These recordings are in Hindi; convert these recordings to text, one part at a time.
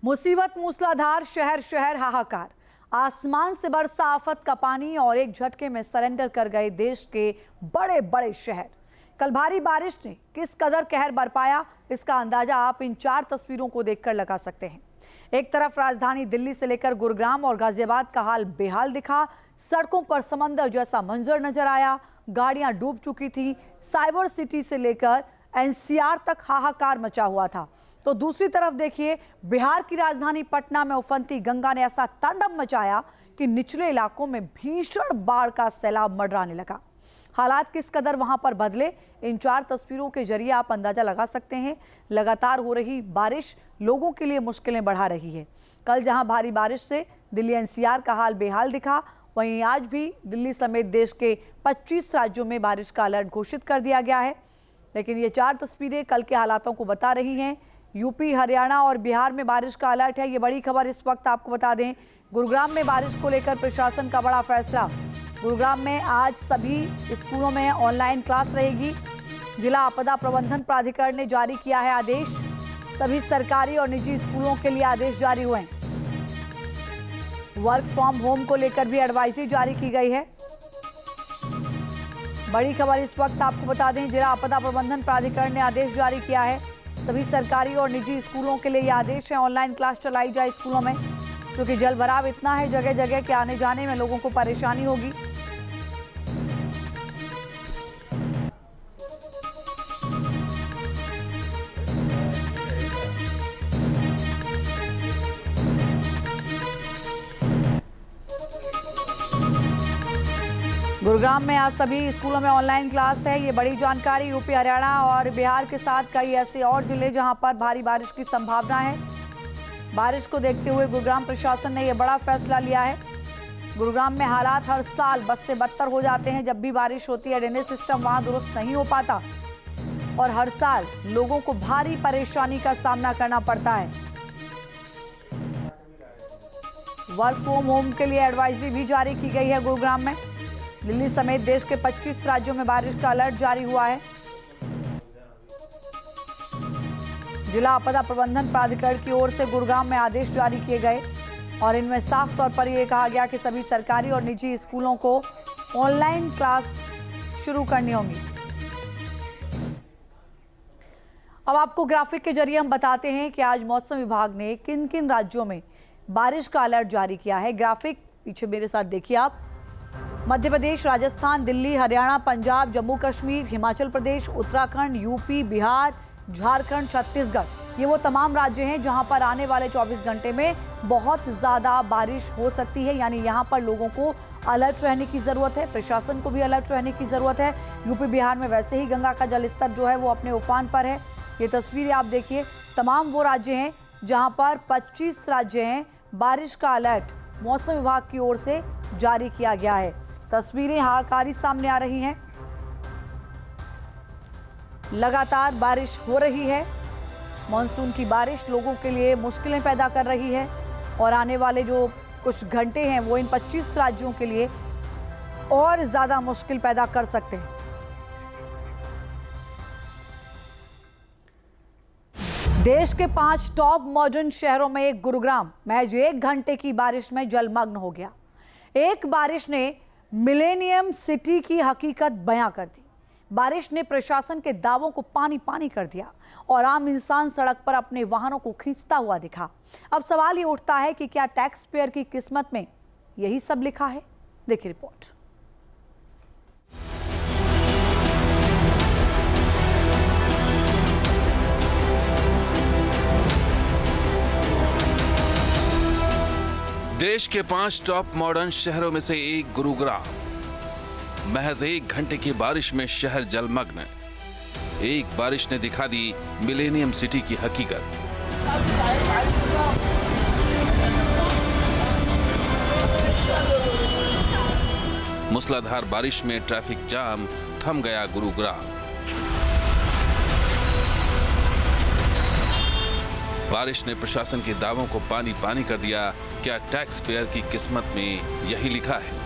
मुसीबत मूसलाधार, शहर शहर हाहाकार। आसमान से बरसा आफत का पानी और एक झटके में सरेंडर कर गए देश के बड़े बड़े शहर। कल भारी बारिश ने किस कदर कहर बरपाया, इसका अंदाजा आप इन 4 तस्वीरों को देखकर लगा सकते हैं। एक तरफ राजधानी दिल्ली से लेकर गुरुग्राम और गाजियाबाद का हाल बेहाल दिखा। सड़कों पर समंदर जैसा मंजर नजर आया, गाड़ियां डूब चुकी थी। साइबर सिटी से लेकर एनसीआर तक हाहाकार मचा हुआ था। तो दूसरी तरफ देखिए, बिहार की राजधानी पटना में उफनती गंगा ने ऐसा तांडव मचाया कि निचले इलाकों में भीषण बाढ़ का सैलाब मंडराने लगा। हालात किस कदर वहां पर बदले, इन 4 तस्वीरों के जरिए आप अंदाजा लगा सकते हैं। लगातार हो रही बारिश लोगों के लिए मुश्किलें बढ़ा रही है। कल जहां भारी बारिश से दिल्ली एनसीआर का हाल बेहाल दिखा, वहीं आज भी दिल्ली समेत देश के 25 राज्यों में बारिश का अलर्ट घोषित कर दिया गया है। लेकिन ये 4 तस्वीरें कल के हालातों को बता रही हैं। यूपी, हरियाणा और बिहार में बारिश का अलर्ट है। ये बड़ी खबर इस वक्त आपको बता दें। गुरुग्राम में बारिश को लेकर प्रशासन का बड़ा फैसला। गुरुग्राम में आज सभी स्कूलों में ऑनलाइन क्लास रहेगी। जिला आपदा प्रबंधन प्राधिकरण ने जारी किया है आदेश। सभी सरकारी और निजी स्कूलों के लिए आदेश जारी हुए हैं। वर्क फ्रॉम होम को लेकर भी एडवाइजरी जारी की गई है। बड़ी खबर इस वक्त आपको बता दें, जिला आपदा प्रबंधन प्राधिकरण ने आदेश जारी किया है। सभी सरकारी और निजी स्कूलों के लिए ये आदेश है, ऑनलाइन क्लास चलाई जाए स्कूलों में, क्योंकि जल भराव इतना है जगह जगह के आने जाने में लोगों को परेशानी होगी। गुरुग्राम में आज सभी स्कूलों में ऑनलाइन क्लास है। ये बड़ी जानकारी। यूपी, हरियाणा और बिहार के साथ कई ऐसे और जिले जहां पर भारी बारिश की संभावना है। बारिश को देखते हुए गुरुग्राम प्रशासन ने यह बड़ा फैसला लिया है। गुरुग्राम में हालात हर साल बद से बदतर हो जाते हैं। जब भी बारिश होती है, ड्रेनेज सिस्टम वहां दुरुस्त नहीं हो पाता और हर साल लोगों को भारी परेशानी का सामना करना पड़ता है। वर्क फ्रॉम होम के लिए एडवाइजरी भी जारी की गई है। गुरुग्राम में दिल्ली समेत देश के 25 राज्यों में बारिश का अलर्ट जारी हुआ है। जिला आपदा प्रबंधन प्राधिकरण की ओर से गुरुग्राम में आदेश जारी किए गए और इनमें साफ तौर पर यह कहा गया कि सभी सरकारी और निजी स्कूलों को ऑनलाइन क्लास शुरू करनी होगी। अब आपको ग्राफिक के जरिए हम बताते हैं कि आज मौसम विभाग ने किन किन राज्यों में बारिश का अलर्ट जारी किया है। ग्राफिक पीछे मेरे साथ देखिए आप। मध्य प्रदेश, राजस्थान, दिल्ली, हरियाणा, पंजाब, जम्मू कश्मीर, हिमाचल प्रदेश, उत्तराखंड, यूपी, बिहार, झारखंड, छत्तीसगढ़, ये वो तमाम राज्य हैं जहां पर आने वाले 24 घंटे में बहुत ज़्यादा बारिश हो सकती है। यानी यहां पर लोगों को अलर्ट रहने की ज़रूरत है, प्रशासन को भी अलर्ट रहने की ज़रूरत है। यूपी, बिहार में वैसे ही गंगा का जलस्तर जो है वो अपने उफान पर है। ये तस्वीरें आप देखिए, तमाम वो राज्य हैं जहाँ पर 25 राज्य हैं, बारिश का अलर्ट मौसम विभाग की ओर से जारी किया गया है। तस्वीरें हाहाकारी सामने आ रही हैं। लगातार बारिश हो रही है। मॉनसून की बारिश लोगों के लिए मुश्किलें पैदा कर रही है और आने वाले जो कुछ घंटे हैं वो इन 25 राज्यों के लिए और ज़्यादा मुश्किल पैदा कर सकते हैं। देश के 5 टॉप मॉडर्न शहरों में एक गुरुग्राम महज 1 घंटे की बारिश में जलमग्न हो गया। एक बारिश ने मिलेनियम सिटी की हकीकत बयां कर दी। बारिश ने प्रशासन के दावों को पानी पानी कर दिया और आम इंसान सड़क पर अपने वाहनों को खींचता हुआ दिखा। अब सवाल ये उठता है कि क्या टैक्स पेयर की किस्मत में यही सब लिखा है? देखिए रिपोर्ट। देश के 5 टॉप मॉडर्न शहरों में से एक गुरुग्राम। महज 1 घंटे की बारिश में शहर जलमग्न। एक बारिश ने दिखा दी मिलेनियम सिटी की हकीकत। मूसलाधार बारिश में ट्रैफिक जाम, थम गया गुरुग्राम। बारिश ने प्रशासन के दावों को पानी पानी कर दिया। क्या टैक्स पेयर की किस्मत में यही लिखा है?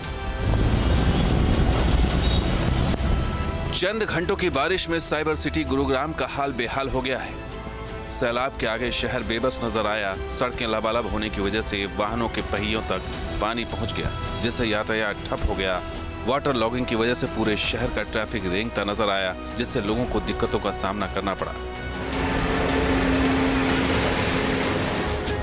चंद घंटों की बारिश में साइबर सिटी गुरुग्राम का हाल बेहाल हो गया है। सैलाब के आगे शहर बेबस नजर आया। सड़कें लबालब होने की वजह से वाहनों के पहियों तक पानी पहुंच गया, जिससे यातायात ठप हो गया। वाटर लॉगिंग की वजह से पूरे शहर का ट्रैफिक रेंगता नजर आया, जिससे लोगों को दिक्कतों का सामना करना पड़ा।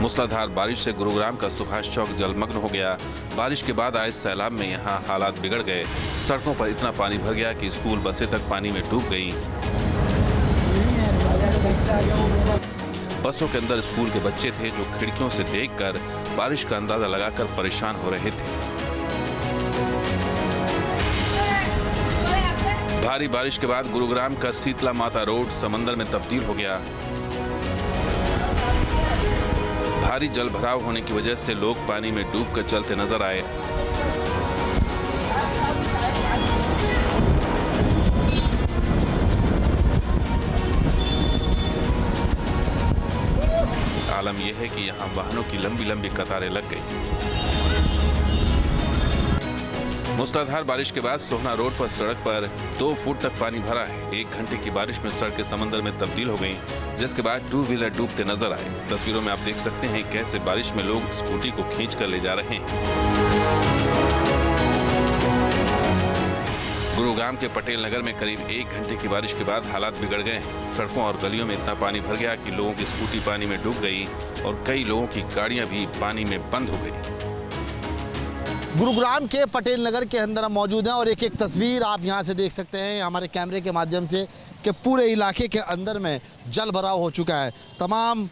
मूसलाधार बारिश से गुरुग्राम का सुभाष चौक जलमग्न हो गया। बारिश के बाद आए सैलाब में यहाँ हालात बिगड़ गए। सड़कों पर इतना पानी भर गया कि स्कूल बसें तक पानी में डूब गईं। बसों के अंदर स्कूल के बच्चे थे जो खिड़कियों से देखकर बारिश का अंदाजा लगाकर परेशान हो रहे थे। भारी बारिश के बाद गुरुग्राम का शीतला माता रोड समंदर में तब्दील हो गया। भारी जल भराव होने की वजह से लोग पानी में डूबकर चलते नजर आए। आलम यह है कि यहाँ वाहनों की लंबी लंबी कतारें लग गई। मूसलाधार बारिश के बाद सोहना रोड पर सड़क पर 2 फुट तक पानी भरा है। 1 घंटे की बारिश में सड़कें समंदर में तब्दील हो गईं, जिसके बाद 2 व्हीलर डूबते नजर आए। तस्वीरों में आप देख सकते हैं कैसे बारिश में लोग स्कूटी को खींचकर ले जा रहे हैं। गुरुग्राम के पटेल नगर में करीब 1 घंटे की बारिश के बाद हालात बिगड़ गए हैं। सड़कों और गलियों में इतना पानी भर गया कि लोगों की स्कूटी पानी में डूब गई और कई लोगों की गाड़ियां भी पानी में बंद हो गई। गुरुग्राम के पटेल नगर के अंदर हम मौजूद हैं और एक एक तस्वीर आप यहां से देख सकते हैं हमारे कैमरे के माध्यम से कि पूरे इलाके के अंदर में जल भराव हो चुका है। तमाम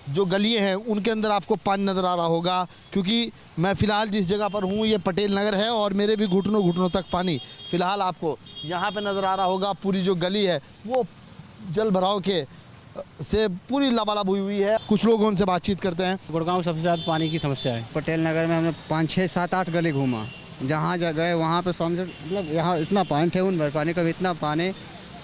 जो गलियां हैं उनके अंदर आपको पानी नज़र आ रहा होगा, क्योंकि मैं फ़िलहाल जिस जगह पर हूं ये पटेल नगर है और मेरे भी घुटनों घुटनों तक पानी फ़िलहाल आपको यहाँ पे नज़र आ रहा होगा। पूरी जो गली है वो जल भराव के से पूरी लबालब हुई है। कुछ लोग उनसे बातचीत करते हैं। गुड़गांव सबसे ज़्यादा पानी की समस्या है। पटेल नगर में हमने 5, 6, 7, 8 गली घूमा। जहाँ गए वहाँ पे समझो मतलब यहाँ इतना पानी थे, उन भर पानी कभी इतना पानी,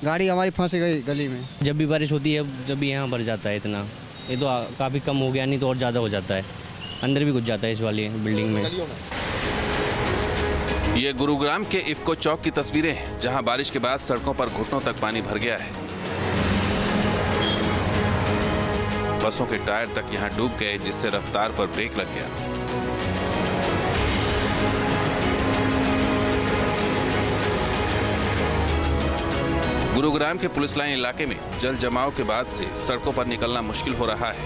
गाड़ी हमारी फंस गई गली में। जब भी बारिश होती है जब भी यहाँ भर जाता है इतना, ये तो काफ़ी कम हो गया, नहीं तो और ज़्यादा हो जाता है। अंदर भी घुस जाता है इस वाली बिल्डिंग में। ये गुरुग्राम के इफ्को चौक की तस्वीरें हैं, जहाँ बारिश के बाद सड़कों पर घुटनों तक पानी भर गया है। बसों के टायर तक यहां डूब गए, जिससे रफ्तार पर ब्रेक लग गया। गुरुग्राम के पुलिस लाइन इलाके में जल जमाव के बाद से सड़कों पर निकलना मुश्किल हो रहा है।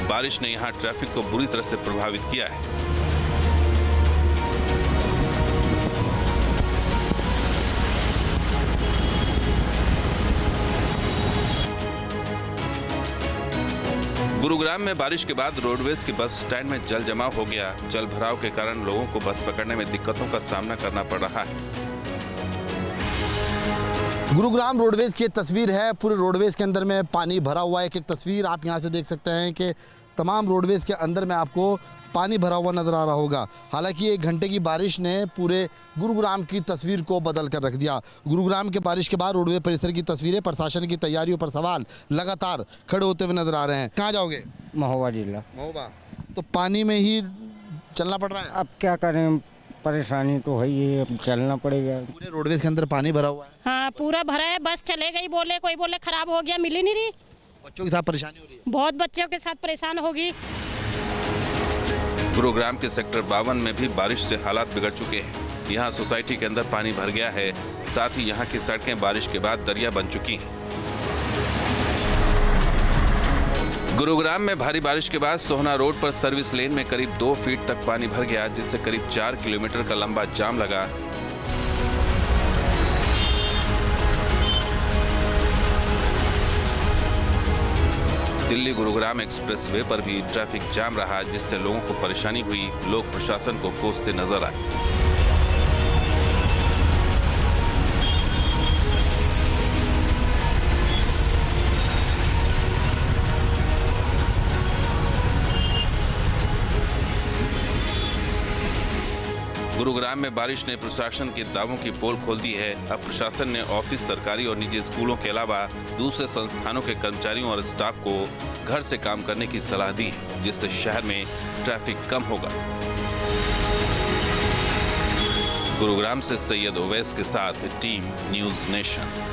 बारिश ने यहां ट्रैफिक को बुरी तरह से प्रभावित किया है। गुरुग्राम में बारिश के बाद रोडवेज के बस स्टैंड में जल जमाव हो गया। जल भराव के कारण लोगों को बस पकड़ने में दिक्कतों का सामना करना पड़ रहा है। गुरुग्राम रोडवेज की तस्वीर है। पूरे रोडवेज के अंदर में पानी भरा हुआ है। एक एक तस्वीर आप यहाँ से देख सकते हैं कि तमाम रोडवेज के अंदर में आपको पानी भरा हुआ नज़र आ रहा होगा। हालांकि 1 घंटे की बारिश ने पूरे गुरुग्राम की तस्वीर को बदल कर रख दिया। गुरुग्राम के बारिश के बाद रोडवे परिसर की तस्वीरें, प्रशासन की तैयारियों पर सवाल लगातार खड़े होते हुए नजर आ रहे हैं। कहाँ जाओगे? महोबा जिला। महोबा। तो पानी में ही चलना पड़ रहा है। अब क्या करें, परेशानी तो है ही, अब चलना पड़ेगा। पूरे रोडवेज के अंदर पानी भरा हुआ है। हाँ पूरा भरा है। बस चले गई, बोले कोई बोले खराब हो गया, मिली नहीं रही। बच्चों के साथ परेशानी हो रही है। बहुत बच्चों के साथ परेशान होगी। गुरुग्राम के सेक्टर 52 में भी बारिश से हालात बिगड़ चुके हैं। यहाँ सोसाइटी के अंदर पानी भर गया है, साथ ही यहाँ की सड़कें बारिश के बाद दरिया बन चुकी हैं। गुरुग्राम में भारी बारिश के बाद सोहना रोड पर सर्विस लेन में करीब 2 फीट तक पानी भर गया, जिससे करीब 4 किलोमीटर का लंबा जाम लगा। दिल्ली गुरुग्राम एक्सप्रेस वे पर भी ट्रैफिक जाम रहा, जिससे लोगों को परेशानी हुई। लोग प्रशासन को कोसते नजर आए। गुरुग्राम में बारिश ने प्रशासन के दावों की पोल खोल दी है। अब प्रशासन ने ऑफिस, सरकारी और निजी स्कूलों के अलावा दूसरे संस्थानों के कर्मचारियों और स्टाफ को घर से काम करने की सलाह दी है, जिससे शहर में ट्रैफिक कम होगा। गुरुग्राम से सैयद ओवैस के साथ टीम न्यूज़ नेशन।